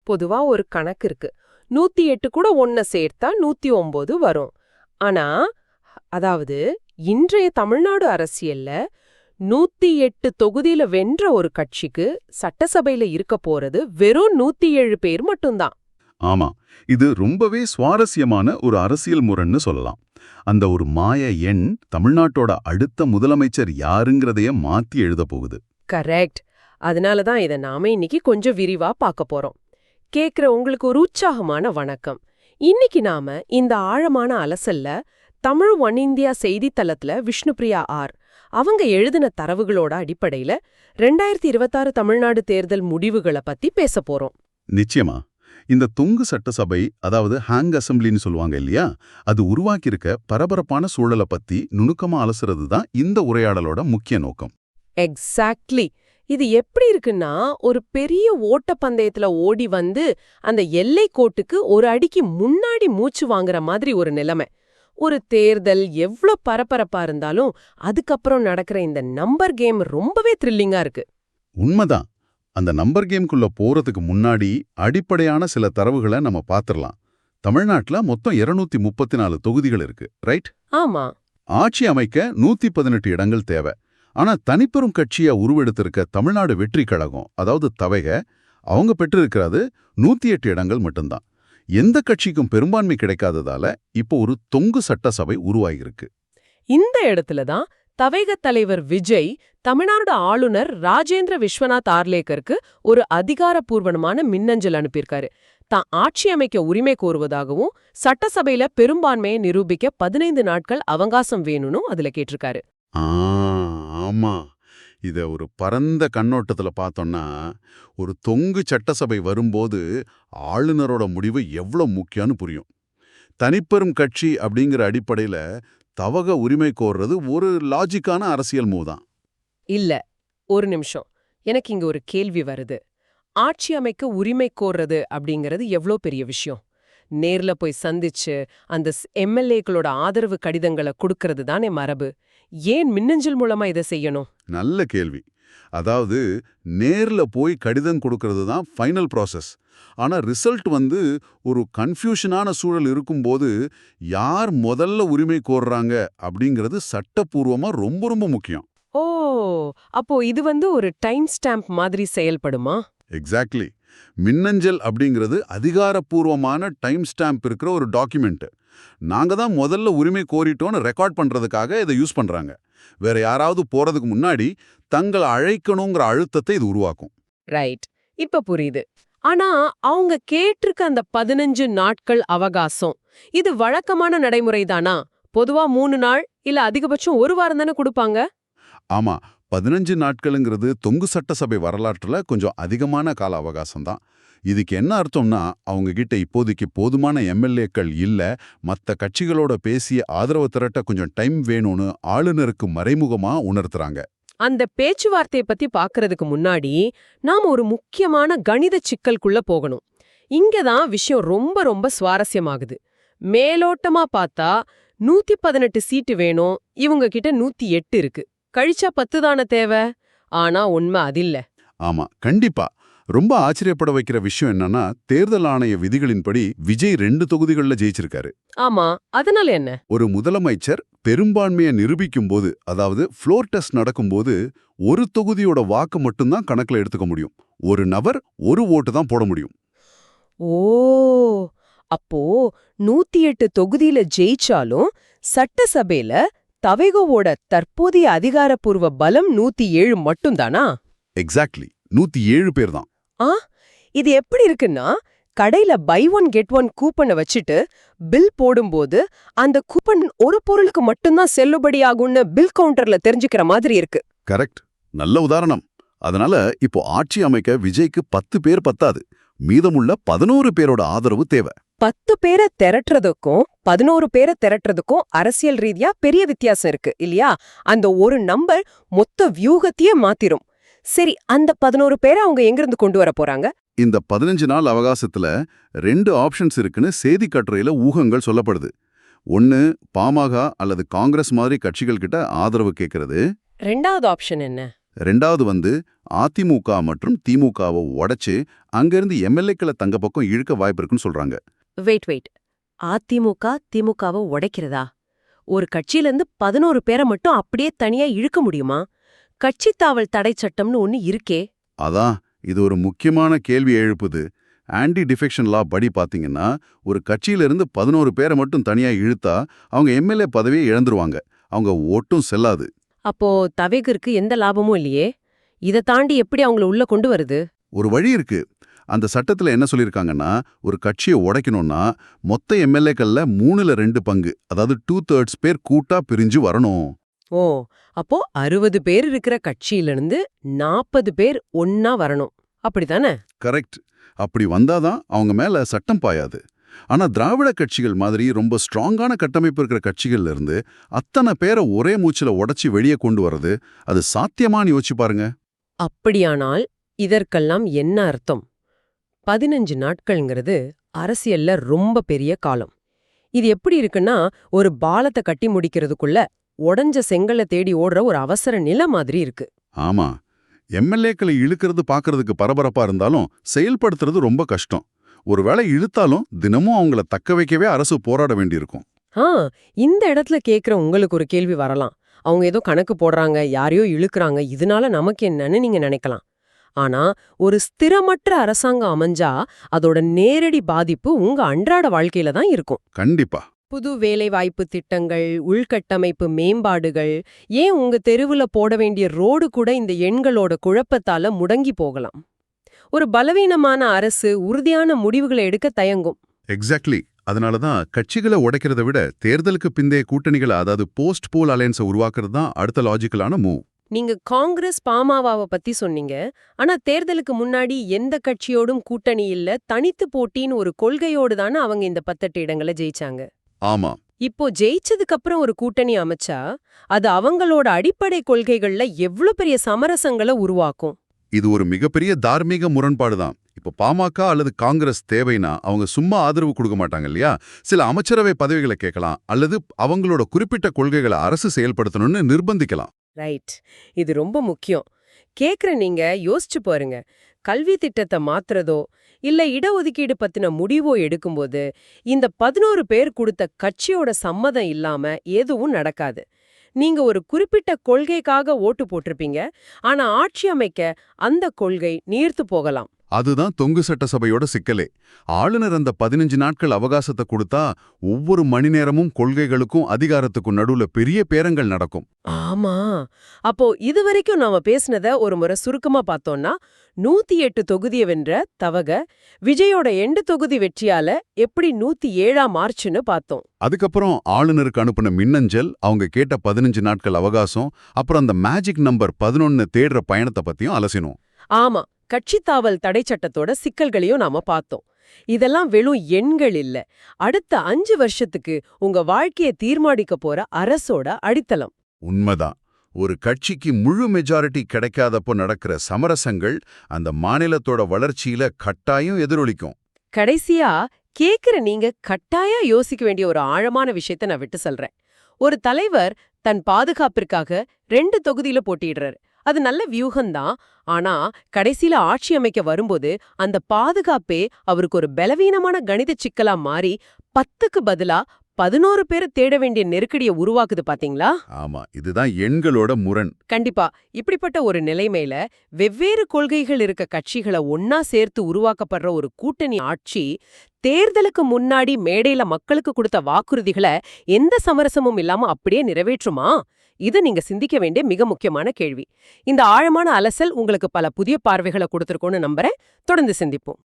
பொதுவா ஒரு கணக்கு இருக்கு. 108 கூட ஒன்ன சேர்த்தா 109 வரும். ஆனா அதாவது இன்றைய தமிழ்நாடு அரசியல்ல 108 தொகுதியில வென்ற ஒரு கட்சிக்கு சட்டசபையில இருக்க போறது வெறும் 107 பேர் மட்டும்தான். ஆமா, இது ரொம்பவே சுவாரஸ்யமான ஒரு அரசியல் முரண்னு சொல்லலாம். அந்த ஒரு மாய எண் தமிழ்நாட்டோட அடுத்த முதலமைச்சர் யாருங்கிறதைய மாத்தி எழுத போகுது. கரெக்ட். அதனால தான் இதை நாம இன்னைக்கு கொஞ்சம் விரிவா பார்க்க போறோம். கேக்குற உங்களுக்கு ஒரு உற்சாகமான வணக்கம். இன்னைக்கு நாம இந்த ஆழமான அலசல்ல தமிழ் ஒன் இந்தியா செய்தித்தளத்துல விஷ்ணுபிரியா ஆர் அவங்க எழுதின தரவுகளோட அடிப்படையில 2026 தமிழ்நாடு தேர்தல் முடிவுகளை பத்தி பேச போறோம். நிச்சயமா. இந்த தொங்கு சட்டசபை, அதாவது ஹேங் அசெம்பிளின்னு சொல்லுவாங்க இல்லையா, அது உருவாக்கியிருக்க பரபரப்பான சூழலை பத்தி நுணுக்கமா அலசுறது தான் இந்த உரையாடலோட முக்கிய நோக்கம். எக்ஸாக்ட்லி. இது எப்படி இருக்குன்னா, ஒரு பெரிய ஓட்டப்பந்தயத்துல ஓடி வந்து அந்த எல்லை கோட்டுக்கு ஒரு அடிக்கு முன்னாடி மூச்சு வாங்குற மாதிரி ஒரு நிலைமை. ஒரு தேர்தல் எவ்ளோ பரபரப்பா இருந்தாலும் அதுக்கப்புறம் நடக்கிற இந்த நம்பர் கேம் ரொம்பவே த்ரில்லிங்கா இருக்கு. உண்மைதான். அந்த நம்பர் கேம்குள்ள போறதுக்கு முன்னாடி அடிப்படையான சில தரவுகளை நம்ம பாத்திரலாம். தமிழ்நாட்டுல மொத்தம் 234 தொகுதிகள் இருக்கு, ரைட்? ஆமா. ஆட்சி அமைக்க 118 இடங்கள் தேவை. ஆனா தனிப்பெரும் கட்சியா உருவெடுத்திருக்க தமிழ்நாடு வெற்றி கழகம், அதாவது தவைக, அவங்க பெற்றிருக்கிறது 108 இடங்கள் மட்டும்தான். எந்த கட்சிக்கும் பெரும்பான்மை கிடைக்காததால இப்போ ஒரு தொங்கு சட்டசபை உருவாகியிருக்கு. இந்த இடத்துல தான் தவைக தலைவர் விஜய் தமிழ்நாடு ஆளுநர் ராஜேந்திர விஸ்வநாத் ஆர்லேக்கருக்கு ஒரு அதிகாரப்பூர்வமான மின்னஞ்சல் அனுப்பியிருக்காரு. தான் ஆட்சி அமைக்க உரிமை கோருவதாகவும் சட்டசபையில பெரும்பான்மையை நிரூபிக்க 15 நாட்கள் அவகாசம் வேணும்னு அதுல கேட்டிருக்காரு. ஆமா, இத ஒரு பரந்த கண்ணோட்டத்துல பார்த்தோம்னா, ஒரு தொங்கு சட்டசபை வரும்போது ஆளுநரோட முடிவு எவ்வளவு முக்கியம்னு புரியும். தனிப்பெரும் கட்சி அப்படிங்கிற அடிப்படையில தவக உரிமை கோர்றது ஒரு லாஜிக்கான அரசியல் மூவ் தான். இல்ல, ஒரு நிமிஷம். எனக்கு இங்க ஒரு கேள்வி வருது. ஆட்சி அமைக்க உரிமை கோர்றது அப்படிங்கறது எவ்ளோ பெரிய விஷயம். நேர்ல போய் சந்திச்சு அந்த எம்எல்ஏக்களோட ஆதரவு கடிதங்களை கொடுக்கறது தானே மரபு. ஏன் மின்னஞ்சல் மூலமா இதை செய்யணும்? நல்ல கேள்வி. அதாவது நேர்ல போய் கடிதம் கொடுக்கறது தான் ஃபைனல் ப்ராசஸ். ஆனா ரிசல்ட் ஒரு கன்ஃபியூஷனான சூழல் இருக்கும்போது யார் முதல்ல உரிமை கோர்றாங்க அப்படிங்கிறது சட்டப்பூர்வமா ரொம்ப ரொம்ப முக்கியம். ஓ, அப்போ இது ஒரு டைம் ஸ்டாம்ப் மாதிரி செயல்படுமா? எக்ஸாக்ட்லி. மின்னஞ்சல் அப்படிங்கிறது அதிகாரப்பூர்வமான டைம் ஸ்டாம்ப் இருக்கிற ஒரு டாக்குமெண்ட். நாங்க தான் முதல்ல உரிமை கோரிட்டோன்னு ரெக்கார்ட் பண்றதுக்காக இதை யூஸ் பண்றாங்க. வேற யாராவது போறதுக்கு முன்னாடி தங்களை அழைக்கணுங்கிற அழுத்தத்தை இது உருவாக்கும். ரைட், இப்ப புரியுது. ஆனா அவங்க கேட்டிருக்க அந்த 15 நாட்கள் அவகாசம், இது வழக்கமான நடைமுறைதானா? பொதுவா 3 நாள் இல்ல அதிகபட்சம் 1 வாரம் தானே கொடுப்பாங்க. ஆமா, 15 நாட்களுங்கிறது தொங்கு சட்டசபை வரலாற்றுல கொஞ்சம் அதிகமான கால அவகாசம் தான். இதுக்கு என்ன அர்த்தம்னா, அவங்க கிட்ட இப்போதைக்கு போதுமான எம்எல்ஏக்கள் இல்ல, மற்ற கட்சிகளோட பேசிய ஆதரவு திரட்ட கொஞ்சம் டைம் வேணும்னு ஆளுநருக்கு மறைமுகமா உணர்த்துறாங்க. அந்த பேச்சுவார்த்தையை பத்தி பாக்குறதுக்கு முன்னாடி நாம ஒரு முக்கியமான கணித சிக்கலுக்குள்ள போகணும். இங்கதான் விஷயம் ரொம்ப ரொம்ப சுவாரஸ்யமாகுது. மேலோட்டமா பார்த்தா 118 சீட்டு வேணும், இவங்க கிட்ட 108 இருக்கு. கழிச்சா 10 தானே தேவை. ஆனா உண்மை அதில்ல. ஆமா, கண்டிப்பா. ரொம்ப ஆச்சரியப்பட வைக்கிற விஷயம் என்னன்னா, தேர்தல் ஆணைய விதிகளின்படி விஜய் 2 தொகுதிகள்ல ஜெயிச்சிருக்காரு. ஆமா, அதனால என்ன? ஒரு முதலமைச்சர் பெரும்பான்மையை நிரூபிக்கும் போது, அதாவது ஃப்ளோர் டெஸ்ட் நடக்கும்போது, ஒரு தொகுதியோட வாக்கு மட்டும்தான் கணக்குல எடுத்துக்க முடியும். ஒரு நபர் ஒரு ஓட்டு தான் போட முடியும். ஓ, அப்போ 108 தொகுதியில ஜெயிச்சாலும் சட்டசபையில தவைகோவோட தற்போதைய அதிகாரப்பூர்வ பலம் 107 மட்டும்தானா? எக்ஸாக்ட்லி, 107 பேர் தான். இது எப்படி இருக்குன்னா, கடையில பை ஒன் கெட் ஒன் கூப்பனை வச்சுட்டு பில் போடும்போது அந்த கூப்பன் ஒரு பொருளுக்கு மட்டும்தான் செல்லுபடியாகும்னு பில் கவுண்டர்ல தெரிஞ்சுக்கிற மாதிரி இருக்கு. கரெக்ட், நல்ல உதாரணம். அதனால இப்போ ஆட்சி அமைக்க விஜய்க்கு 10 பேர் பத்தாது, மீதமுள்ள 11 பேரோட ஆதரவு தேவை. 10 பேரை திரட்டுறதுக்கும் 11 பேரை திரட்டுறதுக்கும் அரசியல் ரீதியா பெரிய வித்தியாசம் இருக்கு இல்லையா? அந்த ஒரு நம்பர் மொத்த வியூகத்தையே மாத்திரும். சரி, அந்த 11 பேரை அவங்க எங்கிருந்து கொண்டு வர போறாங்க? இந்த 15 நாள் அவகாசத்துல 2 ஆப்ஷன்ஸ் இருக்குன்னு செய்தி கட்டுரையில ஊகங்கள் சொல்லப்படுது. ஒன்னு, பாமக அல்லது காங்கிரஸ் மாதிரி கட்சிகள் கிட்ட ஆதரவு கேட்கறது. ரெண்டாவது ஆப்ஷன் என்ன? ரெண்டாவது அதிமுக மற்றும் திமுகவை உடைச்சு அங்கிருந்து எம்எல்ஏக்களை தங்க பக்கம் இழுக்க வாய்ப்பு இருக்குன்னு சொல்றாங்க. வெயிட். அதிமுக திமுகவை உடைக்கிறதா? ஒரு கட்சியிலிருந்து 11 பேரை மட்டும் அப்படியே தனியா இழுக்க முடியுமா? கட்சி தாவல் தடை சட்டம்னு ஒன்னு இருக்கே. அதான் இது ஒரு முக்கியமான கேள்வி எழுப்புது. ஆன்டி டிஃபெக்ஷன் லா படி பாத்தீங்கன்னா ஒரு கட்சியிலிருந்து 11 பேரை மட்டும் தனியா இழுத்தா அவங்க எம்எல்ஏ பதவியை இழந்துருவாங்க. அவங்க ஓட்டும் செல்லாது. அப்போ தவேகிற்கு எந்த லாபமும் இல்லையே. இதை தாண்டி எப்படி அவங்கள உள்ள கொண்டு வருது? ஒரு வழி இருக்கு. அந்த சட்டத்துல என்ன சொல்லியிருக்காங்கன்னா ஒரு கட்சியை உடைக்கணும்னா மொத்த எம்எல்ஏக்கள்ல 3/2 பங்கு, அதாவது 2/3 பேர் கூட்டா பிரிஞ்சு வரணும். ஓ, அப்போ 60 பேர் இருக்கிற கட்சியிலிருந்து 40 பேர் ஒன்னா வரணும், அப்படிதானே? கரெக்ட். அப்படி வந்தாதான் அவங்க மேல சட்டம் பாயாது. ஆனா திராவிட கட்சிகள் மாதிரி ரொம்ப ஸ்ட்ராங்கான கட்டமைப்பு இருக்கிற கட்சிகள்ல இருந்து அத்தனை பேரை ஒரே மூச்சுல உடைச்சு வெளியே கொண்டு வர்றது அது சாத்தியமான்னு யோசிச்சு பாருங்க. அப்படியானால் இதற்கெல்லாம் என்ன அர்த்தம்? 15 நாட்கள்ங்கிறது அரசியல்ல ரொம்ப பெரிய காலம். இது எப்படி இருக்குன்னா, ஒரு பாலத்தை கட்டி முடிக்கிறதுக்குள்ள உடைஞ்ச செங்கலை தேடி ஓடுற ஒரு அவசர நிலை மாதிரி இருக்கு. ஆமா, எம்எல்ஏக்களை இழுக்கிறது பார்க்கறதுக்கு பரபரப்பா இருந்தாலும் செயல்படுத்துறது ரொம்ப கஷ்டம். ஒருவேளை இழுத்தாலும் தினமும் அவங்கள தக்க வைக்கவே அரசு போராட வேண்டியிருக்கும். ஆ, இந்த இடத்துல கேக்குற உங்களுக்கு ஒரு கேள்வி வரலாம். அவங்க ஏதோ கணக்கு போடுறாங்க, யாரையோ இழுக்குறாங்க, இதனால நமக்கு என்னன்னு நீங்க நினைக்கலாம். ஆனா ஒரு ஸ்திரமற்ற அரசாங்கம் அமைஞ்சா அதோட நேரடி பாதிப்பு உங்க அன்றாட வாழ்க்கையில தான் இருக்கும். கண்டிப்பா. புது வேலைவாய்ப்பு திட்டங்கள், உள்கட்டமைப்பு மேம்பாடுகள், ஏன் உங்க தெருவுல போட வேண்டிய ரோடு கூட இந்த எண்களோட குழப்பத்தால முடங்கி போகலாம். ஒரு பலவீனமான அரசு உறுதியான முடிவுகளை எடுக்க தயங்கும். எக்ஸாக்ட்லி. அதனாலதான் கட்சிகளை உடைக்கிறத விட தேர்தலுக்கு பிந்தைய கூட்டணிகளை, அதாவது போஸ்ட் போல் அலையன்ஸை உருவாக்குறது தான் அடுத்த லாஜிக்கலான மூவ். நீங்க காங்கிரஸ் பாமகவை பத்தி சொன்னீங்க. ஆனா தேர்தலுக்கு முன்னாடி எந்த கட்சியோடும் கூட்டணி இல்ல, தனித்து போட்டின்னு ஒரு கொள்கையோடு தானே அவங்க இந்த 18 இடங்களை ஜெயிச்சாங்க. ஆமா. இப்போ ஜெயிச்சதுக்கு அப்புறம் ஒரு கூட்டணி அமைச்சா அது அவங்களோட அடிப்படை கொள்கைகள்ல எவ்ளோ பெரிய சமரசங்களை உருவாக்கும். இது ஒரு மிகப்பெரிய தார்மீக முரண்பாடு தான். இப்ப பாமக அல்லது காங்கிரஸ் தேவைனா அவங்க சும்மா ஆதரவு கொடுக்க மாட்டாங்க இல்லையா? சில அமைச்சரவை பதவிகளை கேட்கலாம், அல்லது அவங்களோட குறிப்பிட்ட கொள்கைகளை அரசு செயல்படுத்தணும்னு நிர்பந்திக்கலாம். ரைட், இது ரொம்ப முக்கியம். கேக்குற நீங்க யோசிச்சு பாருங்க. கல்வி திட்டத்தை மாத்துறதோ இல்ல இடஒதுக்கீடு பத்தின முடிவோ எடுக்கும்போது இந்த 11 பேர் கொடுத்த கட்சியோட சம்மதம் இல்லாம எதுவும் நடக்காது. நீங்க ஒரு குறிப்பிட்ட கொள்கைக்காக ஓட்டு போட்டிருப்பீங்க, ஆனா ஆட்சி அமைக்க அந்த கொள்கை நீர்த்து போகலாம். அதுதான் தொங்கு சட்டசபையோட சிக்கலே. ஆளுநர் அந்த 15 நாட்கள் அவகாசத்தை கொடுத்தா ஒவ்வொரு மணி நேரமும் கொள்கைகளுக்கும் அதிகாரத்துக்கும் நடுவுல பெரிய பேரங்கள் நடக்கும். ஆமா, அப்போ இதுவரைக்கும் நாம பேசினத ஒரு முறை சுருக்கமா பார்த்தோம்னா, 108 தொகுதியை வென்ற தவக விஜயோட 2 தொகுதி வெற்றியால எப்படி 107ஆம் மார்ச்னு பார்த்தோம். அதுக்கப்புறம் ஆளுநருக்கு அனுப்பின மின்னஞ்சல், அவங்க கேட்ட 15 நாட்கள் அவகாசம், அப்புறம் அந்த மேஜிக் நம்பர் 11 தேடுற பயணத்தை பத்தியும் அலசினோம். ஆமா, கட்சி தாவல் தடை சட்டத்தோட சிக்கல்களையும் நாம பார்த்தோம். இதெல்லாம் வெறும் எண்கள் இல்ல, அடுத்த 5 வருஷத்துக்கு உங்க வாழ்க்கையை தீர்மானிக்க போற அரசோட அடித்தளம். உண்மைதான். ஒரு கட்சிக்கு முழு மெஜாரிட்டி கிடைக்காதப்போ நடக்கிற சமரசங்கள் அந்த மாநிலத்தோட வளர்ச்சியில கட்டாயம் எதிரொலிக்கும். கடைசியா கேக்குற நீங்க கட்டாயம் யோசிக்க வேண்டிய ஒரு ஆழமான விஷயத்த நான் விட்டு சொல்றேன். ஒரு தலைவர் தன் பாதுகாப்பிற்காக 2 தொகுதியில போட்டியிடுறாரு. அது நல்ல வியூகம்தான். ஆனா கடைசியில ஆட்சி அமைக்க வரும்போது அந்த பாதுகாப்பே அவருக்கு ஒரு பலவீனமான கணித சிக்கலா மாறி 10க்கு பதிலா 11 பேரை தேட வேண்டிய நெருக்கடியை உருவாக்குது பாத்தீங்களா? ஆமா, இதுதான் எண்களோட முரண். கண்டிப்பா. இப்படிப்பட்ட ஒரு நிலைமையில வெவ்வேறு கொள்கைகள் இருக்க கட்சிகளை ஒன்னா சேர்த்து உருவாக்கப்படுற ஒரு கூட்டணி ஆட்சி தேர்தலுக்கு முன்னாடி மேடையில மக்களுக்கு கொடுத்த வாக்குறுதிகளை எந்த சமரசமும் இல்லாம அப்படியே நிறைவேற்றுமா? இது நீங்க சிந்திக்க வேண்டிய மிக முக்கியமான கேள்வி. இந்த ஆழமான அலசல் உங்களுக்கு பல புதிய பார்வைகளை கொடுத்திருக்கோன்னு நம்புறேன். தொடர்ந்து சிந்திப்போம்.